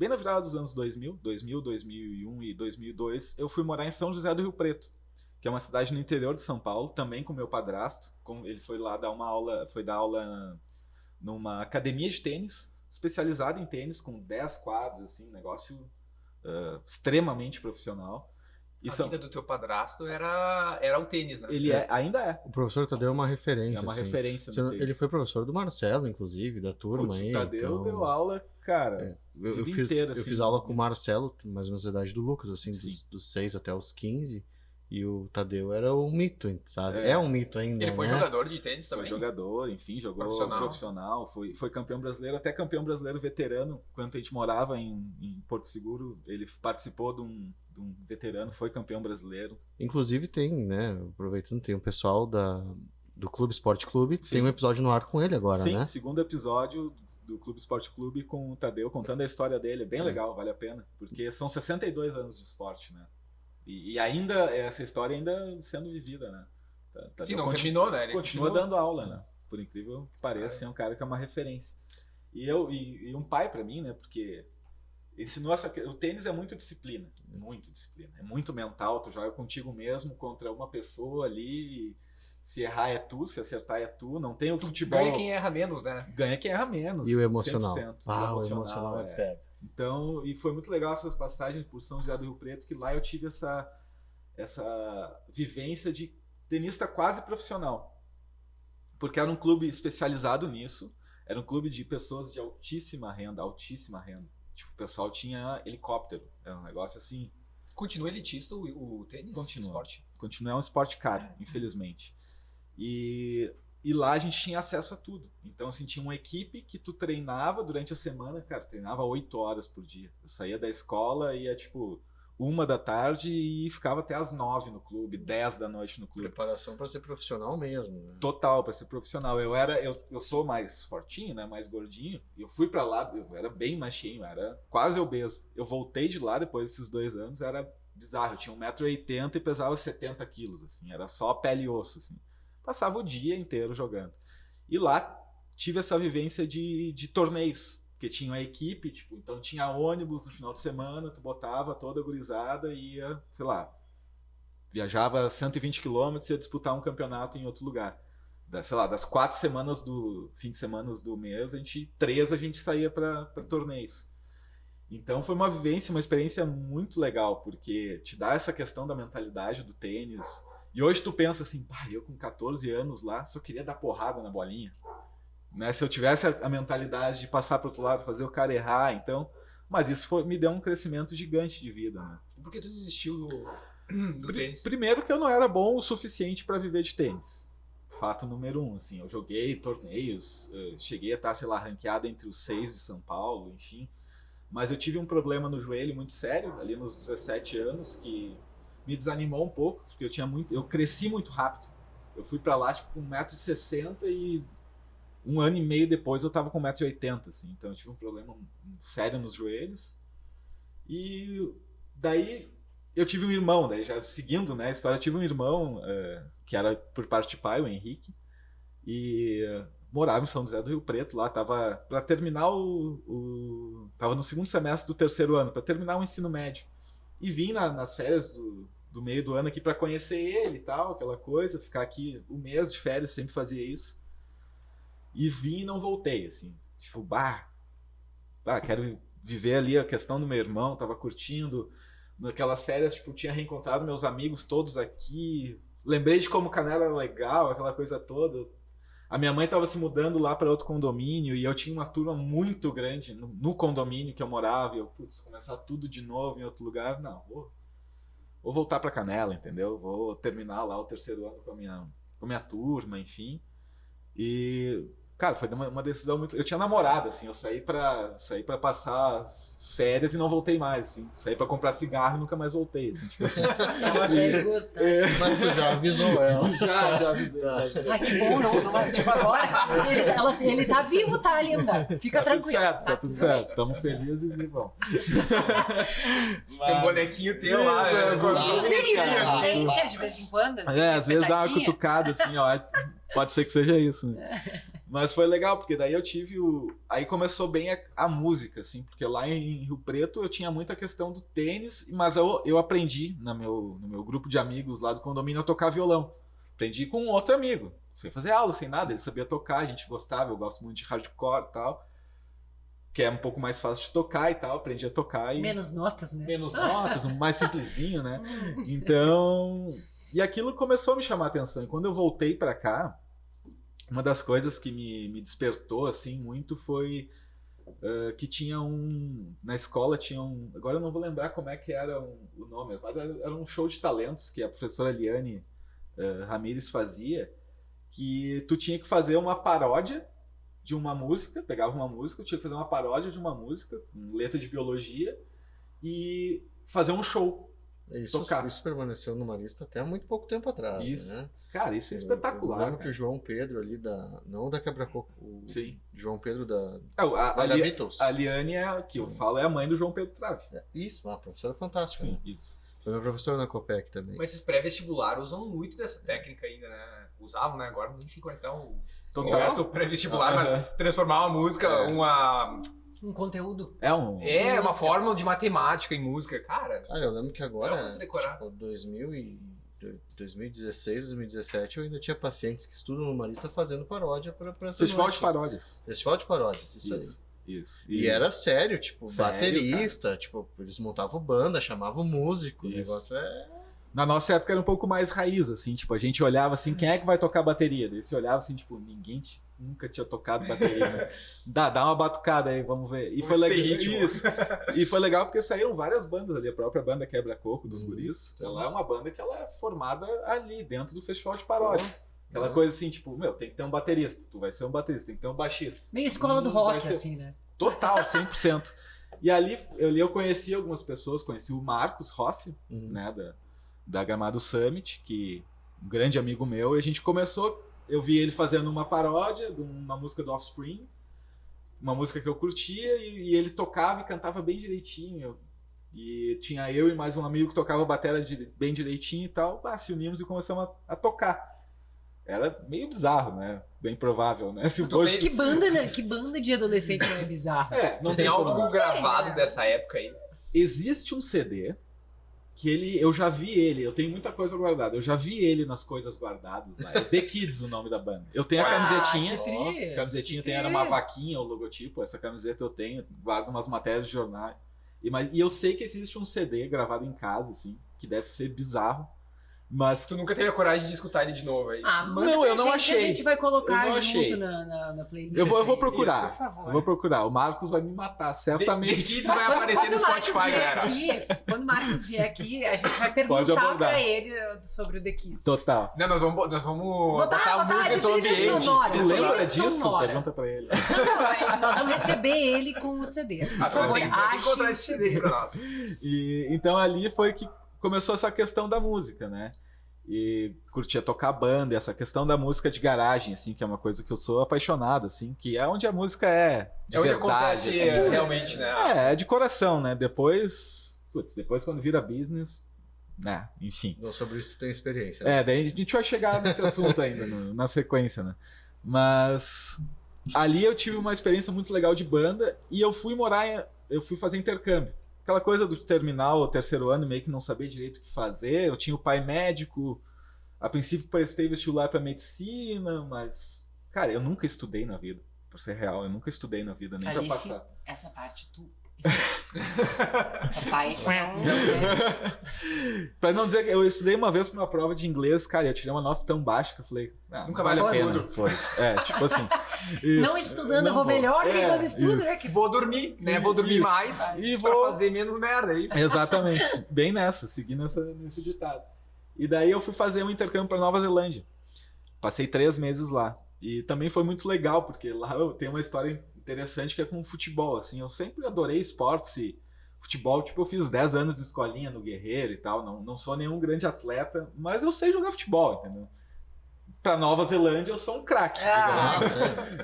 bem na virada dos anos 2000, 2001 e 2002, eu fui morar em São José do Rio Preto, que é uma cidade no interior de São Paulo, também com meu padrasto. Ele foi lá dar aula numa academia de tênis, especializada em tênis, com 10 quadros, assim, negócio extremamente profissional. A vida do teu padrasto era o tênis, né? Ele ainda é. O professor Tadeu é uma referência. É uma assim. referência no tênis. Ele foi professor do Marcelo, inclusive, da turma. Putz, aí. O Tadeu deu aula, cara. Eu fiz aula com o Marcelo, mais ou menos a idade do Lucas, assim, dos 6 até os 15. E o Tadeu era um mito, sabe? É um mito ainda. Ele foi jogador de tênis também? Foi jogador, enfim, jogou profissional. Foi campeão brasileiro, até campeão brasileiro veterano. Quando a gente morava em Porto Seguro, ele participou de um veterano, foi campeão brasileiro. Inclusive tem, né? Aproveitando, tem um pessoal do Clube Esporte Clube, tem um episódio no ar com ele agora, né? Sim, segundo episódio do Clube Esporte Clube com o Tadeu, contando a história dele. É bem legal, vale a pena. Porque são 62 anos de esporte, né? E ainda, essa história ainda sendo vivida, né? Sim, não terminou, né? Ele continua dando aula, né? Por incrível que pareça, é um cara que é uma referência. E um pai pra mim, né? Porque ensinou o tênis é muito disciplina. É muito mental, tu joga contigo mesmo contra uma pessoa ali. Se errar é tu, se acertar é tu. Não tem o futebol. Ganha quem erra menos, né? Ganha quem erra menos. E o emocional. 100%. O emocional é pega. Então, e foi muito legal essas passagens por São José do Rio Preto, que lá eu tive essa vivência de tenista quase profissional. Porque era um clube especializado nisso, era um clube de pessoas de altíssima renda. Tipo, o pessoal tinha helicóptero, era um negócio assim. Continua elitista o tênis? Continua, é um esporte caro, infelizmente. E lá a gente tinha acesso a tudo. Então, assim, tinha uma equipe que tu treinava durante a semana, cara, treinava 8 horas por dia. Eu saía da escola, ia tipo 1 da tarde e ficava até as 9 no clube, 10 da noite no clube. Preparação para ser profissional mesmo, né? Total, para ser profissional. Eu sou mais fortinho, né, mais gordinho, e eu fui para lá, eu era bem machinho, era quase obeso. Eu voltei de lá depois desses 2 anos, era bizarro, eu tinha 1,80 m e pesava 70 quilos, assim, era só pele e osso, assim. Passava o dia inteiro jogando. E lá tive essa vivência de torneios, porque tinha uma equipe, tipo, então tinha ônibus no final de semana, tu botava toda a gurizada e ia, sei lá, viajava 120 quilômetros e ia disputar um campeonato em outro lugar. Sei lá, das 4 semanas do fim de semana do mês, 3 a gente saía para torneios. Então foi uma vivência, uma experiência muito legal, porque te dá essa questão da mentalidade do tênis. E hoje tu pensa assim, eu com 14 anos lá, só queria dar porrada na bolinha. Né? Se eu tivesse a mentalidade de passar para o outro lado, fazer o cara errar, então... Mas isso me deu um crescimento gigante de vida, né? Por que tu desistiu do tênis? Primeiro que eu não era bom o suficiente para viver de tênis. Fato número 1, assim, eu joguei torneios, cheguei a estar, sei lá, ranqueado entre os 6 de São Paulo, enfim. Mas eu tive um problema no joelho muito sério, ali nos 17 anos, que me desanimou um pouco, porque eu cresci muito rápido. Eu fui pra lá, tipo, com 1,60 m e 1 ano e meio depois eu tava com 1,80 m, assim. Então eu tive um problema sério nos joelhos. E daí eu tive um irmão, daí já seguindo, né, a história, eu tive um irmão que era por parte de pai, o Henrique, e morava em São José do Rio Preto, lá tava para terminar tava no segundo semestre do 3º ano, para terminar o ensino médio. E vim nas férias do meio do ano aqui para conhecer ele e tal, aquela coisa, ficar aqui um mês de férias, sempre fazia isso. E vim e não voltei, assim, tipo, quero viver ali a questão do meu irmão, tava curtindo. Naquelas férias, tipo, tinha reencontrado meus amigos todos aqui, lembrei de como Canela era legal, aquela coisa toda. A minha mãe estava se mudando lá para outro condomínio e eu tinha uma turma muito grande no condomínio que eu morava. E eu, começar tudo de novo em outro lugar. Não, vou voltar para Canela, entendeu? Vou terminar lá o 3º ano com a minha turma, enfim. E, cara, foi uma decisão muito... Eu tinha namorada, assim, eu saí para passar férias e não voltei mais, assim. Saí para comprar cigarro e nunca mais voltei, assim, tipo assim. Ela deve gostar. Mas tu já avisou ela. Já avisei. Ai, que bom, não. Tipo, agora ele tá vivo, tá, linda? Fica tranquilo. Tá tudo certo. Estamos felizes e vivos. Tem um bonequinho teu lá. Gente, de vez em quando. Assim, às vezes dá uma cutucada, assim, ó. Pode ser que seja isso, né? Mas foi legal, porque daí eu tive o... Aí começou bem a música, assim, porque lá em Rio Preto eu tinha muita questão do tênis, mas eu aprendi no meu grupo de amigos lá do condomínio a tocar violão. Aprendi com um outro amigo, sem fazer aula, sem nada, ele sabia tocar, a gente gostava, eu gosto muito de hardcore e tal, que é um pouco mais fácil de tocar e tal, aprendi a tocar e... Menos notas, né? Menos notas, um mais simplesinho, né? Então... E aquilo começou a me chamar a atenção, e quando eu voltei pra cá, uma das coisas que me despertou, assim, muito foi que tinha na escola tinha agora eu não vou lembrar como é que era o nome, mas era um show de talentos que a professora Eliane Ramires fazia, que tu tinha que fazer uma paródia de uma música, pegava uma música, tinha que fazer uma paródia de uma música, com letra de biologia, e fazer um show. Isso permaneceu no Marista até há muito pouco tempo atrás, isso. Né? Cara, isso é espetacular. Eu lembro que o João Pedro ali não da Quebra-Coco, Sim. João Pedro da Beatles. A Liane que eu falo é a mãe do João Pedro Trave. Isso, uma professora fantástica. Sim, né? isso. Foi minha professora na Copec também. Mas esses pré-vestibular usam muito dessa técnica ainda, né? Usavam, né? Agora nem sei qual é o resto do pré-vestibular, mas transformar uma música, Um conteúdo. É uma fórmula de matemática em música, cara. Cara, eu lembro que agora, decorar. 2016, 2017, eu ainda tinha pacientes que estudam no Marista fazendo paródia pra essa Festival noite. de paródias. Festival de paródias, isso aí. Isso. E era sério, tipo, Sério, baterista, cara. Tipo, eles montavam banda, chamavam músico, Isso. o negócio Na nossa época era um pouco mais raiz, assim, tipo, a gente olhava assim, quem é que vai tocar bateria? Daí você olhava assim, tipo, ninguém nunca tinha tocado bateria, né? Dá uma batucada aí, vamos ver. E foi legal. Isso. E foi legal porque saíram várias bandas ali, a própria banda Quebra-Coco dos Guris, ela é uma banda que ela é formada ali, dentro do Festival de Paródias. Aquela coisa assim, tipo, tem que ter um baterista, tu vai ser um baterista, tem que ter um baixista. Meio escola do rock, assim, né? Total, 100%. E ali eu conheci algumas pessoas, conheci o Marcos Rossi, né, da Gramado Summit, que um grande amigo meu, e a gente começou, eu vi ele fazendo uma paródia de uma música do Offspring, uma música que eu curtia, e ele tocava e cantava bem direitinho, e tinha eu e mais um amigo que tocava bateria bem direitinho e tal, se unimos e começamos a tocar. Era meio bizarro, né? Bem provável, né? Que banda, né? Que banda de adolescente não é bizarro? Não tem algo gravado dessa época aí. Existe um CD que eu já vi ele, eu tenho muita coisa guardada, eu já vi ele nas coisas guardadas lá. É The Kids o nome da banda. Eu tenho a camisetinha. A camisetinha era uma vaquinha, o logotipo, essa camiseta eu tenho, guardo umas matérias de jornal. E eu sei que existe um CD gravado em casa, assim, que deve ser bizarro. Mas tu nunca teve a coragem de escutar ele de novo aí? Não, eu não achei. A gente vai colocar junto na playlist. Eu vou procurar. Isso, por favor. Eu vou procurar. O Marcos vai me matar, certamente. The Kids vai aparecer no Spotify, galera. Quando o Marcos vier aqui, a gente vai perguntar pra ele sobre o The Kids. Total. Não, nós vamos botar música de sobre trilha ambiente. sonora. Tu lembra disso? Pergunta pra ele. Não, nós vamos receber ele com o CD. Por favor, tem que encontrar esse CD pra nós. Então ali foi que começou essa questão da música, né? E curtia tocar banda, essa questão da música de garagem, assim, que é uma coisa que eu sou apaixonado, assim, que é onde a música é de onde verdade, acontece assim. realmente, né? É de coração, né? Depois quando vira business, né? Enfim. Não, sobre isso tem experiência. Né? Daí a gente vai chegar nesse assunto ainda, na sequência, né? Mas ali eu tive uma experiência muito legal de banda e eu fui fazer intercâmbio. Aquela coisa do terminar o terceiro ano, meio que não sabia direito o que fazer. Eu tinha o pai médico. A princípio prestei vestibular para medicina, mas, cara, eu nunca estudei na vida. Pra ser real, eu nunca estudei na vida, nem pra passar. Essa parte tu... Papai... Pra não dizer que eu estudei uma vez pra uma prova de inglês, cara, eu tirei uma nota tão baixa que eu falei, nunca vale a pena. Tipo assim. Isso. Não estudando, eu vou melhor que quando estudo, né? Vou dormir, né? Vou dormir mais e vou fazer menos merda, é isso? Exatamente. Bem nessa, seguindo nesse ditado. E daí eu fui fazer um intercâmbio pra Nova Zelândia. Passei 3 meses lá. E também foi muito legal, porque lá eu tenho uma história interessante que é com futebol, assim. Eu sempre adorei esportes e futebol, tipo, eu fiz 10 anos de escolinha no Guerreiro e tal. Não sou nenhum grande atleta, mas eu sei jogar futebol, entendeu? Pra Nova Zelândia eu sou um craque.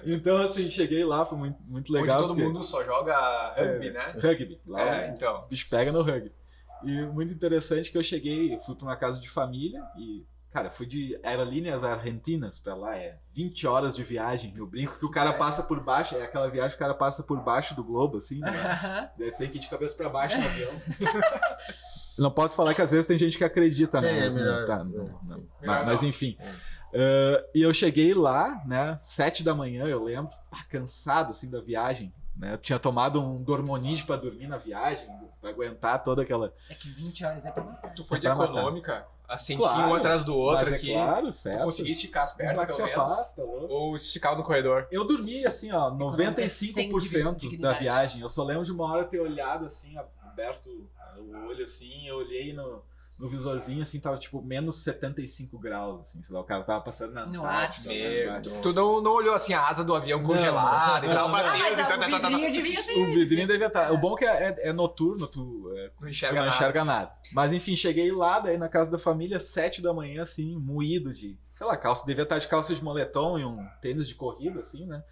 Então, assim, cheguei lá, foi muito, muito legal. Onde todo mundo só joga rugby, né? Rugby. Lá então. O bicho pega no rugby. E muito interessante que eu cheguei, fui pra uma casa de família e, Cara, fui de Aerolíneas Argentinas pra lá, 20 horas de viagem. Eu brinco que o cara passa por baixo, aquela viagem que o cara passa por baixo do globo, assim, né? Deve ser que ir de cabeça pra baixo no avião. Não posso falar que às vezes tem gente que acredita, Sim, né? é melhor. Tá, não. Mas enfim. E eu cheguei lá, né? 7 da manhã, eu lembro, cansado assim da viagem. Né? Eu tinha tomado um Dormonide pra dormir na viagem, pra aguentar toda aquela. É que 20 horas é pra matar. Tu foi de pra matar. econômica, assentinho Claro, um atrás do outro mas aqui. claro, Tu certo. conseguia esticar as pernas, pelo menos? Capaz, tá louco. Ou esticava no corredor? Eu dormi assim, ó, 95% da dignidade. viagem. Eu só lembro de uma hora ter olhado assim, aberto o olho assim, eu olhei no visorzinho assim, tava tipo menos 75 graus, assim, sei lá, o cara tava passando na No Antártida. Tu não olhou assim a asa do avião Não, congelada e tal, não. batendo. Mas tá, o tá, tá, tá. vidrinho devia ter. O vidrinho devia estar. O bom é que é noturno, tu Não tu não enxerga nada. Mas enfim, cheguei lá, daí na casa da família, 7 da manhã, assim, moído de, sei lá, calça, devia estar de calça de moletom e um tênis de corrida, assim, né?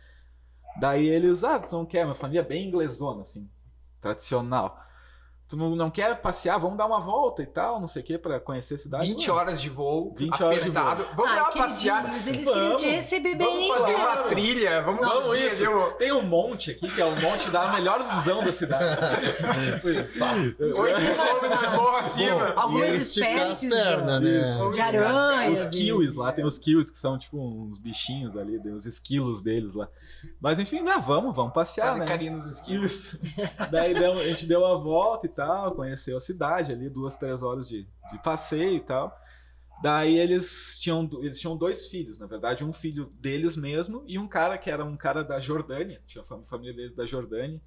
Daí eles, tu não quer, minha família é bem inglesona, assim, tradicional. Tu não quer passear, vamos dar uma volta e tal, não sei o que, pra conhecer a cidade. 20 horas de voo, 20 horas de apertado. Vamos dar uma passeada. Eles queriam te receber bem. Vamos fazer uma claro. trilha. Vamos Vamos fazer isso. Tem um monte aqui, que é o monte da melhor visão da cidade. Tipo, Os quilômetros morro acima. Algumas E esticar as espécies pernas, né? Isso. de aranhas. Os kiwis lá, tem os kiwis que são tipo uns bichinhos ali, tem os esquilos deles lá. Mas enfim, vamos passear, Fazer né? carinho nos esquilos. Isso. Daí a gente deu a volta e tal, conheceu a cidade ali, 2-3 horas de passeio e tal. Daí eles tinham 2 filhos, na verdade, um filho deles mesmo e um cara que era um cara da Jordânia, tinha a família dele da Jordânia.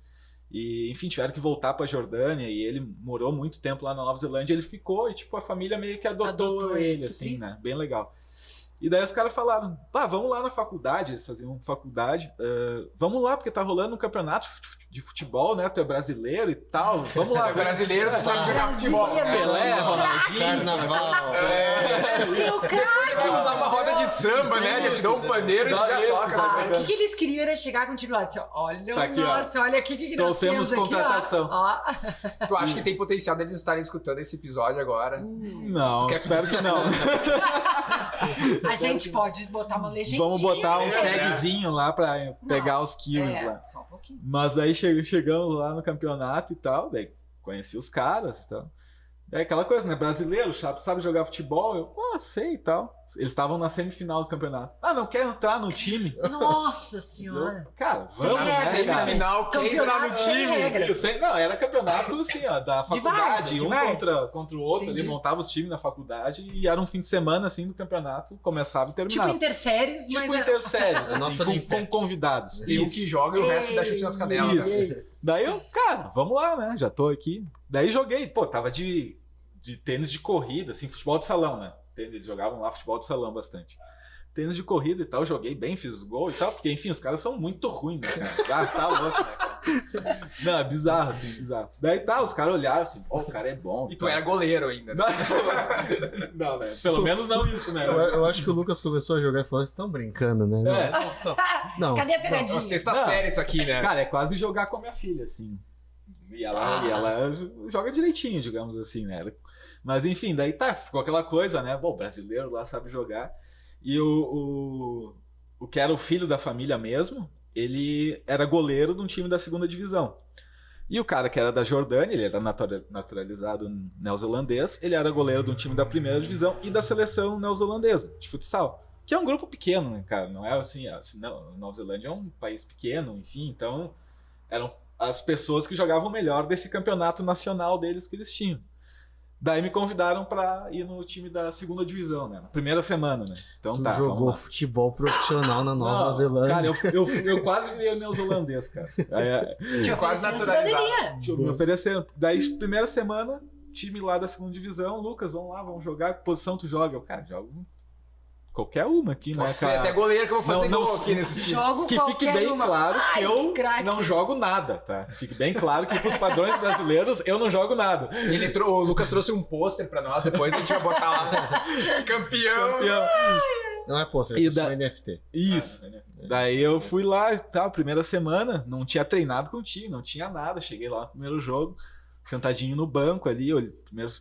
E, enfim, tiveram que voltar pra Jordânia e ele morou muito tempo lá na Nova Zelândia, ele ficou e, tipo, a família meio que adotou ele, assim, né? Bem legal. E daí os caras falaram, vamos lá na faculdade, eles faziam faculdade, vamos lá, porque tá rolando um campeonato de futebol, né? Tu é brasileiro e tal, vamos lá. É brasileiro, tu sabe jogar Brasil, futebol. é Pelé, Ronaldinho. Carnaval. Seu craque! Vamos dar uma roda de samba, né? Já tirou um paneiro e já Isso, toca. sabe? O que eles queriam era chegar contigo lá e dizer, olha, Tá aqui, ó. nossa, olha aqui o que nós Trouxemos temos aqui, contratação. ó. Tu acha que tem potencial deles estarem escutando esse episódio agora? Não, quer espero que não. A gente pode botar uma legendinha. Vamos botar um né? tagzinho lá pra pegar os kills lá. Só um pouquinho. Mas daí chegamos lá no campeonato e tal, daí conheci os caras e tal. É aquela coisa, né? Brasileiro, sabe jogar futebol? Eu, sei e tal. Eles estavam na semifinal do campeonato. Não quer entrar no time? Nossa senhora. Cara, Sem vamos, regras, né, cara? Semifinal, quem entrar no Campeonato sem time? regras. Não, era campeonato assim, ó, da faculdade, De um várzea. contra o outro Entendi. ali, montava os times na faculdade e era um fim de semana assim do campeonato, começava e Tipo terminava. interséries, Tipo mas... interséries, A assim, nossa com Olimpíada. convidados. Tem um que joga e o resto dá chute nas canelas. Isso. Né? Daí eu, cara, vamos lá, né? Já tô aqui. Daí joguei, tava de tênis de corrida, assim, futebol de salão, né? Eles jogavam lá futebol de salão bastante. Tênis de corrida e tal, joguei bem, fiz gol e tal, porque, enfim, os caras são muito ruins, né, cara? Tá louco, né, cara? Não, é bizarro, assim, bizarro. Daí os caras olharam assim, o cara é bom. E tu era goleiro ainda. Né? Não, né? Pelo menos não isso, né? Eu acho que o Lucas começou a jogar e falou, vocês estão brincando, né? Não, Cadê a pegadinha? Sexta Não. série isso aqui, né? Cara, é quase jogar com a minha filha, assim. E ela joga direitinho, digamos assim, né? Mas enfim, daí ficou aquela coisa, né? Bom, o brasileiro lá sabe jogar. E o que era o filho da família mesmo, ele era goleiro de um time da segunda divisão. E o cara que era da Jordânia, ele era naturalizado neozelandês, ele era goleiro de um time da primeira divisão e da seleção neozelandesa de futsal. Que é um grupo pequeno, né, cara? Não é assim, não, Nova Zelândia é um país pequeno, enfim, então eram as pessoas que jogavam melhor desse campeonato nacional deles que eles tinham. Daí me convidaram pra ir no time da segunda divisão, né? Na primeira semana, né? Então tu vamos jogou lá. futebol profissional na Nova Não, Zelândia. Cara, eu quase virei neozelandês, cara. Te Quase ofereceram naturalizado. cidadania. Me ofereceram. Daí, primeira semana, time lá da segunda divisão, Lucas, vamos lá, vamos jogar. Que posição tu joga? Eu, cara, jogo qualquer uma aqui, né, Você é cara? até goleiro que eu vou fazer Não, gol aqui nesse time. Jogo Que fique qualquer bem uma. claro que Ai, eu craque. não jogo nada, tá? Fique bem claro que pros padrões brasileiros eu não jogo nada. O Lucas trouxe um pôster pra nós, depois a gente vai botar lá. Campeão! Não é pôster, E é da- um NFT. Isso. Daí eu fui lá e tal, primeira semana, não tinha treinado com o time, não tinha nada. Cheguei lá no primeiro jogo, sentadinho no banco ali,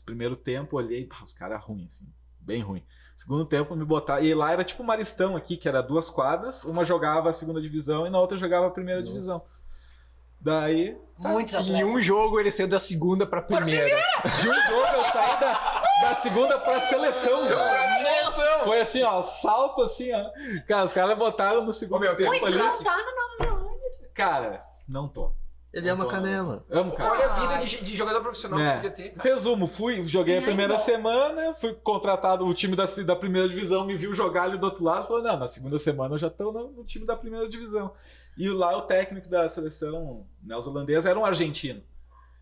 primeiro tempo, olhei, os caras ruins, assim, bem ruim. Segundo tempo me botar. E lá era tipo Maristão aqui, que era 2 quadras. Uma jogava a segunda divisão e na outra jogava a primeira divisão. Daí. Muitos Em atletas. um jogo ele saiu da segunda pra primeira. De um jogo eu saí da segunda pra seleção. Nossa! Foi assim, ó, salto assim, ó. Cara, os caras botaram no segundo tempo Oi, tu ali. não tá na Nova Zelândia. Cara, não tô. Ele ama canela. Amo, cara. Olha a vida de jogador profissional que podia ter, cara. Resumo, joguei a primeira semana, fui contratado, o time da primeira divisão me viu jogar ali do outro lado, falou, não, na segunda semana eu já tô no time da primeira divisão. E lá o técnico da seleção neozelandesa era um argentino.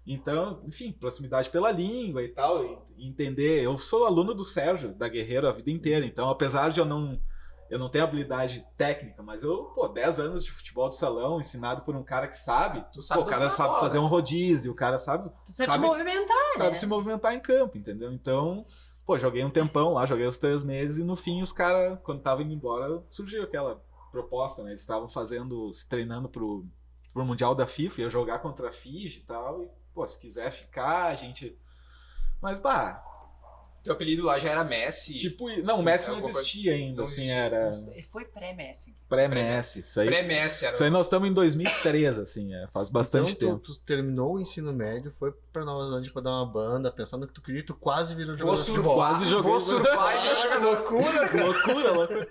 Então, enfim, proximidade pela língua e tal, e entender. Eu sou aluno do Sérgio, da Guerreiro, a vida inteira, então apesar de eu não tenho habilidade técnica, mas 10 anos de futebol de salão, ensinado por um cara que sabe, o cara sabe fazer um rodízio, o cara sabe... Tu sabe te movimentar, sabe né? se movimentar em campo, entendeu? Então, joguei um tempão lá, joguei os 3 meses e no fim os caras, quando estavam indo embora, surgiu aquela proposta, né? Eles estavam se treinando pro Mundial da FIFA, ia jogar contra a Fiji e tal, e, se quiser ficar, a gente... Mas, Teu apelido lá já era Messi. tipo, não, o Messi não existia ainda, não assim, existia. era... Foi pré-Messi. Pré-Messi, isso aí. Pré-Messi era. Isso aí nós estamos em 2003, assim, faz bastante então, tempo. tu terminou o ensino médio, foi pra Nova Zelândia pra dar uma banda, pensando que tu queria, tu quase virou jogador de futebol. Quase joguei. Vou surfar e loucura, cara. Loucura.